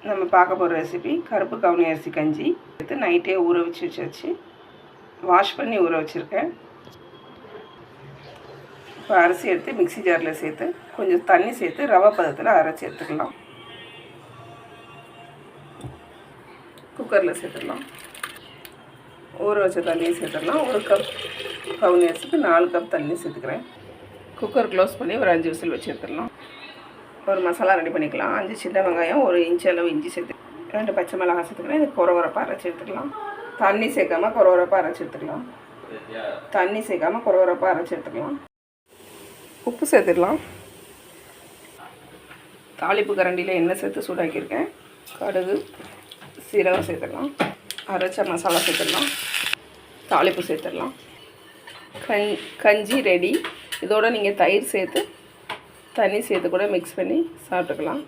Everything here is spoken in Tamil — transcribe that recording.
நம்ம பார்க்க போகிற ரெசிபி கருப்பு கவுனி அரிசி கஞ்சி. எடுத்து நைட்டே ஊற வச்சாச்சு. வாஷ் பண்ணி ஊற வச்சுருக்கேன். இப்போ அரிசி எடுத்து மிக்ஸி ஜாரில் சேர்த்து கொஞ்சம் தண்ணி சேர்த்து ரவை பதத்தில் அரைச்சி எடுத்துக்கலாம். குக்கரில் சேர்த்துடலாம். ஊற வச்ச தண்ணியை சேர்த்துடலாம். 1 கப் கவுனி அரிசிக்கு 4 கப் தண்ணி சேர்த்துக்கிறேன். குக்கர் க்ளோஸ் பண்ணி ஒரு 5 விசில் வச்சு எடுத்துடலாம். ஒரு மசாலா ரெடி பண்ணிக்கலாம். 5 சின்ன வெங்காயம், 1 இன்ச் அளவு இஞ்சி சேர்த்து 2 பச்சை மிளகாய் சேர்த்துக்கிறேன். இது கொரவரப்பாக அரைச்சி எடுத்துக்கலாம். தண்ணி சேர்க்காமல் கொரவரப்பாக அரைச்சி எடுத்துக்கலாம். தண்ணி சேர்க்காமல் கொரவரப்பாக அரைச்சி எடுத்துக்கலாம். உப்பு சேர்த்துடலாம். தாளிப்பு கரண்டியில் எண்ணெய் சேர்த்து சூடாக்கியிருக்கேன். கடுகு சீரகம் சேர்த்துடலாம். அரைச்ச மசாலா சேர்த்துடலாம். தாளிப்பு சேர்த்துடலாம். கஞ்சி ரெடி. இதோட நீங்கள் தயிர் சேர்த்து தண்ணி சேர்த்து கூட மிக்ஸ் பண்ணி சாப்பிட்டுக்கலாம்.